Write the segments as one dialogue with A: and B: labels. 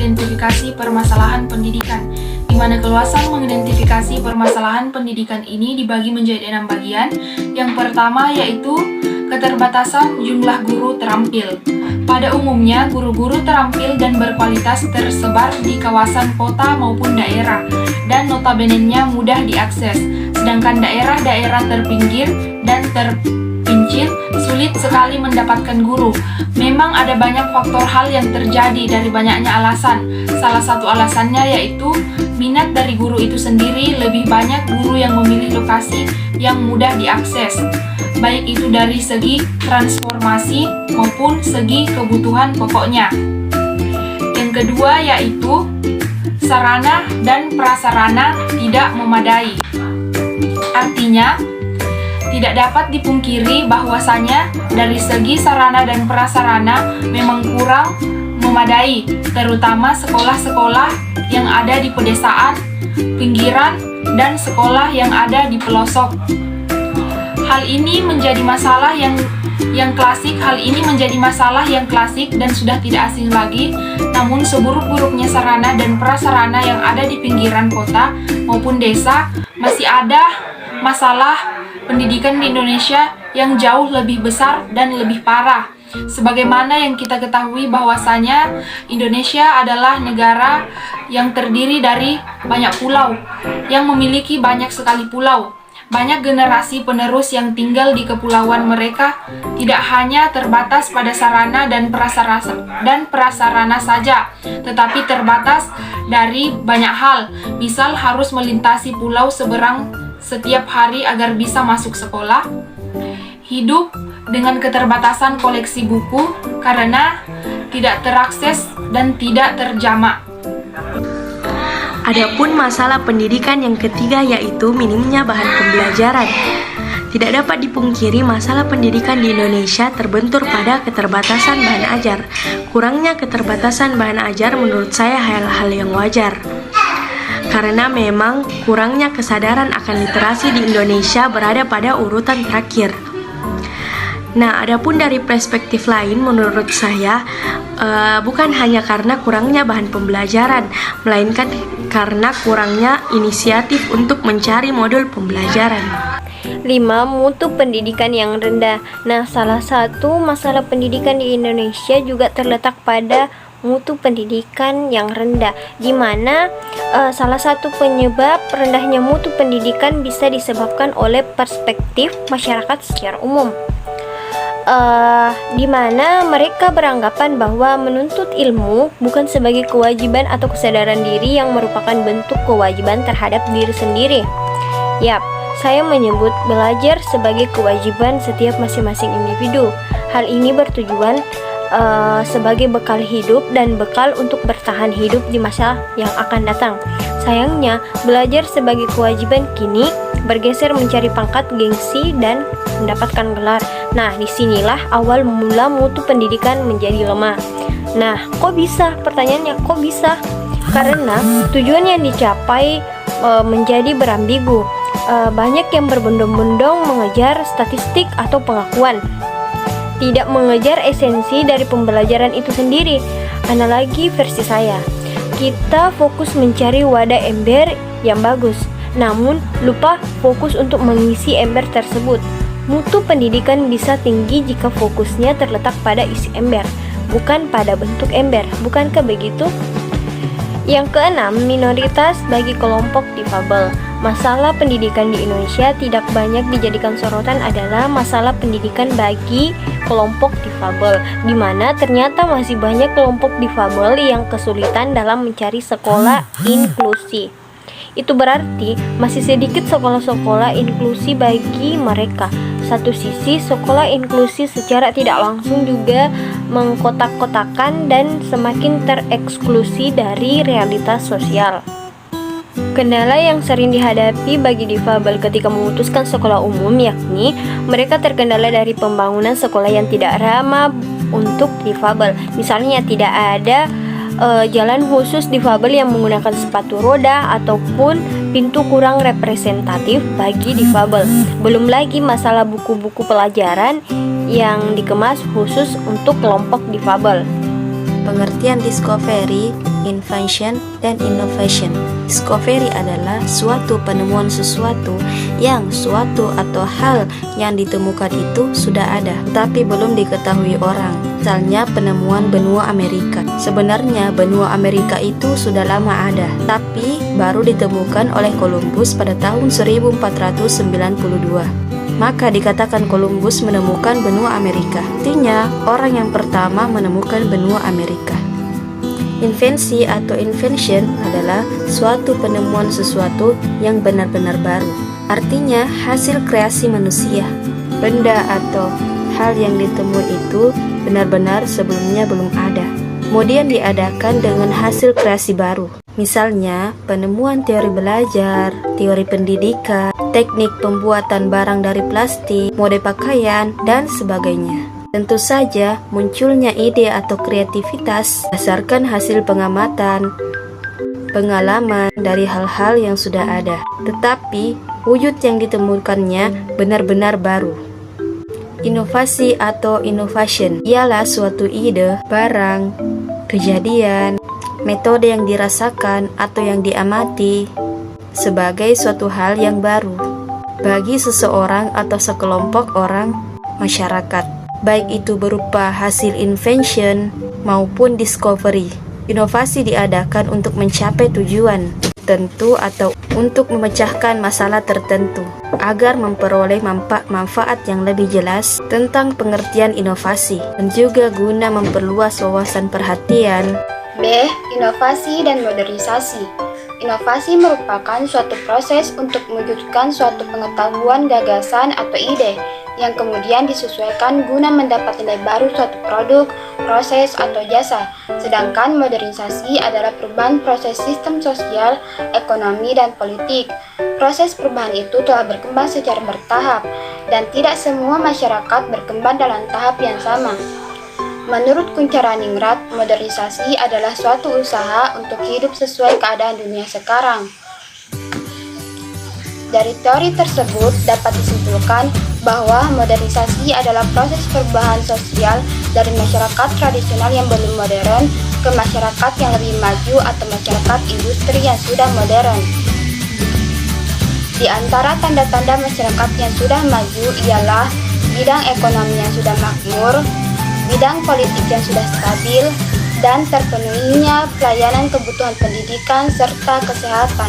A: Identifikasi permasalahan pendidikan, di mana keluasan mengidentifikasi permasalahan pendidikan ini dibagi menjadi 6 bagian. Yang pertama yaitu keterbatasan jumlah guru terampil. Pada umumnya, guru-guru terampil dan berkualitas tersebar di kawasan kota maupun daerah, dan notabene-nya mudah diakses, sedangkan daerah-daerah terpinggir dan terpencil sulit sekali mendapatkan guru. Memang ada banyak faktor hal yang terjadi dari banyaknya alasan. Salah satu alasannya yaitu minat dari guru itu sendiri. Lebih banyak guru yang memilih lokasi yang mudah diakses, baik itu dari segi transformasi maupun segi kebutuhan pokoknya. Yang kedua yaitu sarana dan prasarana tidak memadai. Artinya, tidak dapat dipungkiri bahwasanya dari segi sarana dan prasarana memang kurang memadai, terutama sekolah-sekolah yang ada di pedesaan, pinggiran, dan sekolah yang ada di pelosok. Hal ini menjadi masalah yang klasik. Hal ini menjadi masalah yang klasik dan sudah tidak asing lagi. Namun seburuk-buruknya sarana dan prasarana yang ada di pinggiran kota maupun desa, masih ada masalah pendidikan di Indonesia yang jauh lebih besar dan lebih parah. Sebagaimana yang kita ketahui bahwasanya Indonesia adalah negara yang terdiri dari banyak pulau, yang memiliki banyak sekali pulau. Banyak generasi penerus yang tinggal di kepulauan mereka tidak hanya terbatas pada sarana dan prasarana saja, tetapi terbatas dari banyak hal. Misal harus melintasi pulau seberang setiap hari agar bisa masuk sekolah, hidup dengan keterbatasan koleksi buku karena tidak terakses dan tidak terjamak.
B: Adapun masalah pendidikan yang ketiga yaitu minimnya bahan pembelajaran. Tidak dapat dipungkiri masalah pendidikan di Indonesia terbentur pada keterbatasan bahan ajar. Kurangnya keterbatasan bahan ajar menurut saya hal-hal yang wajar. Karena memang kurangnya kesadaran akan literasi di Indonesia berada pada urutan terakhir. Nah, adapun dari perspektif lain menurut saya bukan hanya karena kurangnya bahan pembelajaran, melainkan karena kurangnya inisiatif untuk mencari modul pembelajaran.
C: 5. Mutu pendidikan yang rendah. Nah, salah satu masalah pendidikan di Indonesia juga terletak pada mutu pendidikan yang rendah, di mana salah satu penyebab rendahnya mutu pendidikan bisa disebabkan oleh perspektif masyarakat secara umum. Di mana mereka beranggapan bahwa menuntut ilmu bukan sebagai kewajiban atau kesadaran diri yang merupakan bentuk kewajiban terhadap diri sendiri. Yap, saya menyebut belajar sebagai kewajiban setiap masing-masing individu. Hal ini bertujuan sebagai bekal hidup dan bekal untuk bertahan hidup di masa yang akan datang. Sayangnya, belajar sebagai kewajiban kini bergeser mencari pangkat, gengsi, dan mendapatkan gelar. Nah, disinilah awal mula mutu pendidikan menjadi lemah. Nah, kok bisa? Pertanyaannya, kok bisa? Karena tujuan yang dicapai menjadi berambigu. Banyak yang berbondong-bondong mengejar statistik atau pengakuan, tidak mengejar esensi dari pembelajaran itu sendiri. Analogi versi saya, kita fokus mencari wadah ember yang bagus, namun lupa fokus untuk mengisi ember tersebut. Mutu pendidikan bisa tinggi jika fokusnya terletak pada isi ember, bukan pada bentuk ember. Bukankah begitu? Yang keenam, minoritas bagi kelompok difabel. Masalah pendidikan di Indonesia tidak banyak dijadikan sorotan adalah masalah pendidikan bagi kelompok difabel, di mana ternyata masih banyak kelompok difabel yang kesulitan dalam mencari sekolah inklusi. Itu berarti masih sedikit sekolah-sekolah inklusi bagi mereka. Satu sisi, sekolah inklusi secara tidak langsung juga mengkotak-kotakan dan semakin tereksklusi dari realitas sosial. Kendala yang sering dihadapi bagi difabel ketika memutuskan sekolah umum yakni mereka terkendala dari pembangunan sekolah yang tidak ramah untuk difabel. Misalnya tidak ada jalan khusus difabel yang menggunakan sepatu roda ataupun pintu kurang representatif bagi difabel. Belum lagi masalah buku-buku pelajaran yang dikemas khusus untuk kelompok difabel.
B: Pengertian discovery, invention, dan innovation. Discovery adalah suatu penemuan sesuatu yang suatu atau hal yang ditemukan itu sudah ada, tapi belum diketahui orang. Misalnya penemuan benua Amerika. Sebenarnya benua Amerika itu sudah lama ada, tapi baru ditemukan oleh Columbus pada tahun 1492. Maka dikatakan Columbus menemukan benua Amerika. Artinya, orang yang pertama menemukan benua Amerika. Invensi atau invention adalah suatu penemuan sesuatu yang benar-benar baru. Artinya, hasil kreasi manusia. Benda atau hal yang ditemui itu benar-benar sebelumnya belum ada. Kemudian diadakan dengan hasil kreasi baru. Misalnya, penemuan teori belajar, teori pendidikan, teknik pembuatan barang dari plastik, mode pakaian, dan sebagainya. Tentu saja, munculnya ide atau kreativitas berdasarkan hasil pengamatan, pengalaman dari hal-hal yang sudah ada. Tetapi, wujud yang ditemukannya benar-benar baru. Inovasi atau innovation ialah suatu ide, barang, kejadian, metode yang dirasakan atau yang diamati sebagai suatu hal yang baru bagi seseorang atau sekelompok orang masyarakat, baik itu berupa hasil invention maupun discovery. Inovasi diadakan untuk mencapai tujuan tertentu atau untuk memecahkan masalah tertentu agar memperoleh manfaat yang lebih jelas tentang pengertian inovasi dan juga guna memperluas wawasan perhatian.
C: B. Inovasi dan modernisasi. Inovasi merupakan suatu proses untuk mewujudkan suatu pengetahuan, gagasan, atau ide yang kemudian disesuaikan guna mendapat nilai baru suatu produk, proses, atau jasa. Sedangkan modernisasi adalah perubahan proses sistem sosial, ekonomi, dan politik. Proses perubahan itu telah berkembang secara bertahap, dan tidak semua masyarakat berkembang dalam tahap yang sama. Menurut Kuncharaningrat, modernisasi adalah suatu usaha untuk hidup sesuai keadaan dunia sekarang. Dari teori tersebut dapat disimpulkan bahwa modernisasi adalah proses perubahan sosial dari masyarakat tradisional yang belum modern ke masyarakat yang lebih maju atau masyarakat industri yang sudah modern. Di antara tanda-tanda masyarakat yang sudah maju ialah bidang ekonomi yang sudah makmur, bidang politik yang sudah stabil, dan terpenuhinya pelayanan kebutuhan pendidikan serta kesehatan.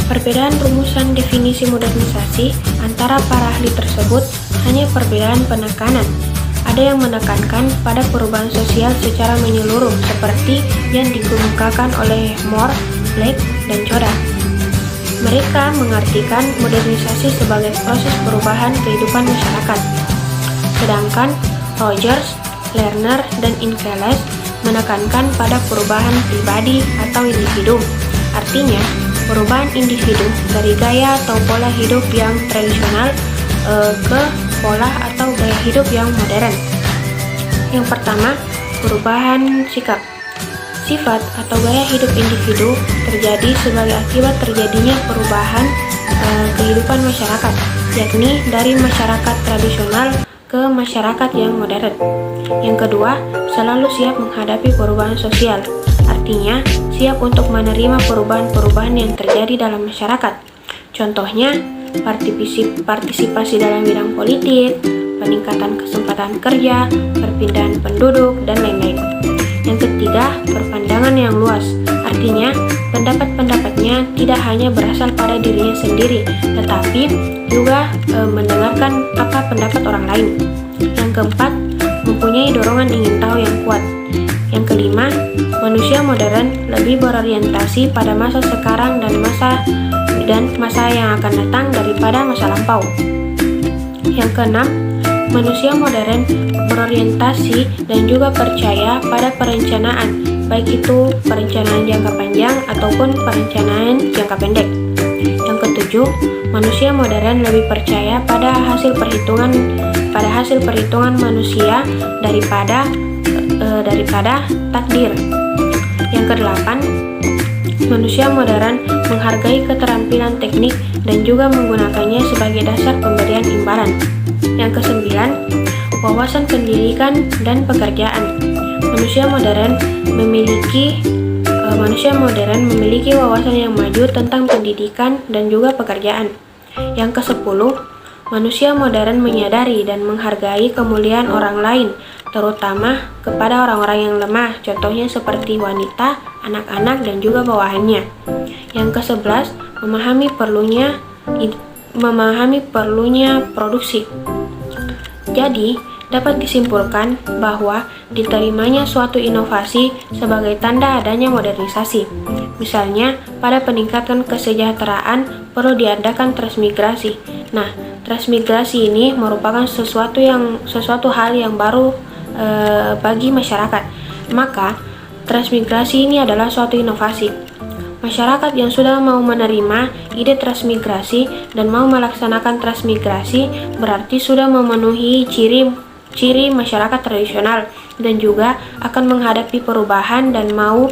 A: Perbedaan rumusan definisi modernisasi antara para ahli tersebut hanya perbedaan penekanan. Ada yang menekankan pada perubahan sosial secara menyeluruh seperti yang dikemukakan oleh Moore, Blake, dan Choda. Mereka mengartikan modernisasi sebagai proses perubahan kehidupan masyarakat. Sedangkan Rogers, Lerner, dan Inkeles menekankan pada perubahan pribadi atau individu. Artinya, perubahan individu dari gaya atau pola hidup yang tradisional ke pola atau gaya hidup yang modern. Yang pertama, perubahan sikap. Sifat atau gaya hidup individu terjadi sebagai akibat terjadinya perubahan kehidupan masyarakat, yakni dari masyarakat tradisional ke masyarakat yang modern. Yang kedua, selalu siap menghadapi perubahan sosial. Artinya, siap untuk menerima perubahan-perubahan yang terjadi dalam masyarakat. Contohnya, partisipasi dalam bidang politik, peningkatan kesempatan kerja, perpindahan penduduk, dan lain-lain. Yang ketiga, berpandangan yang luas. Artinya, pendapat-pendapatnya tidak hanya berasal pada dirinya sendiri, tetapi juga mendengarkan apa pendapat orang lain. Yang keempat, mempunyai dorongan ingin tahu yang kuat. Yang kelima, manusia modern lebih berorientasi pada masa sekarang dan masa yang akan datang daripada masa lampau. Yang keenam, manusia modern berorientasi dan juga percaya pada perencanaan, baik itu perencanaan jangka panjang ataupun perencanaan jangka pendek. Yang ketujuh, manusia modern lebih percaya pada hasil perhitungan manusia daripada takdir. Yang kedelapan, manusia modern menghargai keterampilan teknik dan juga menggunakannya sebagai dasar pemberian imbalan. Yang kesembilan, wawasan pendidikan dan pekerjaan.
D: manusia modern memiliki wawasan yang maju tentang pendidikan dan juga pekerjaan. Yang ke-10, manusia modern menyadari dan menghargai kemuliaan orang lain, terutama kepada orang-orang yang lemah, contohnya seperti wanita, anak-anak, dan juga bawahannya. Yang ke-11, memahami perlunya produksi. Jadi, dapat disimpulkan bahwa diterimanya suatu inovasi sebagai tanda adanya modernisasi. Misalnya, pada peningkatan kesejahteraan perlu diadakan transmigrasi. Nah, transmigrasi ini merupakan sesuatu hal yang baru bagi masyarakat. Maka, transmigrasi ini adalah suatu inovasi. Masyarakat yang sudah mau menerima ide transmigrasi dan mau melaksanakan transmigrasi berarti sudah memenuhi ciri masyarakat tradisional dan juga akan menghadapi perubahan dan mau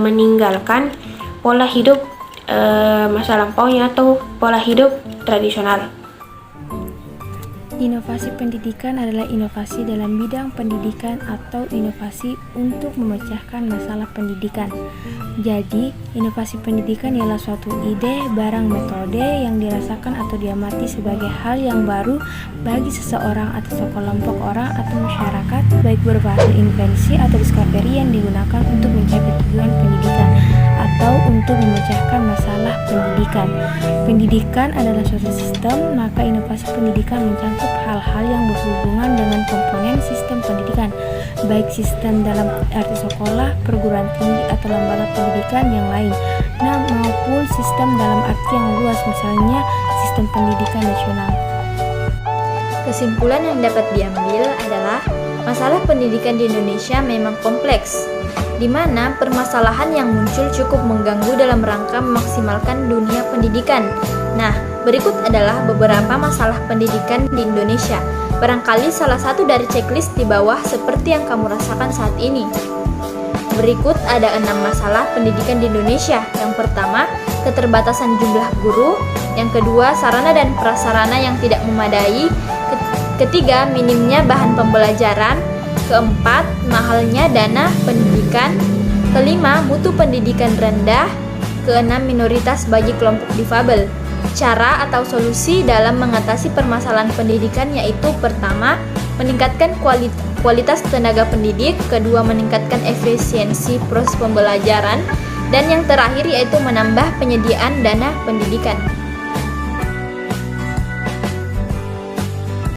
D: meninggalkan pola hidup masa lampaunya atau pola hidup tradisional.
E: Inovasi pendidikan adalah inovasi dalam bidang pendidikan atau inovasi untuk memecahkan masalah pendidikan. Jadi, inovasi pendidikan ialah suatu ide, barang, metode yang dirasakan atau diamati sebagai hal yang baru bagi seseorang atau sekelompok orang atau masyarakat, baik berupa hasil invensi atau discovery yang digunakan untuk mencapai tujuan pendidikan atau untuk memecahkan masalah pendidikan. Pendidikan adalah suatu sistem, maka inovasi pendidikan mencakup hal-hal yang berhubungan dengan komponen sistem pendidikan, baik sistem dalam arti sekolah, perguruan tinggi atau lembaga pendidikan yang lain, maupun sistem dalam arti yang luas, misalnya sistem pendidikan nasional.
F: Kesimpulan yang dapat diambil adalah masalah pendidikan di Indonesia memang kompleks, di mana permasalahan yang muncul cukup mengganggu dalam rangka memaksimalkan dunia pendidikan. Nah, berikut adalah beberapa masalah pendidikan di Indonesia. Barangkali salah satu dari checklist di bawah seperti yang kamu rasakan saat ini. Berikut ada 6 masalah pendidikan di Indonesia. Yang pertama, keterbatasan jumlah guru. Yang kedua, sarana dan prasarana yang tidak memadai. Ketiga, minimnya bahan pembelajaran. Keempat, mahalnya dana pendidikan. Kelima, mutu pendidikan rendah. Keenam, minoritas bagi kelompok difabel. Cara atau solusi dalam mengatasi permasalahan pendidikan yaitu pertama, meningkatkan kualitas tenaga pendidik. Kedua, meningkatkan efisiensi proses pembelajaran. Dan yang terakhir yaitu menambah penyediaan dana pendidikan.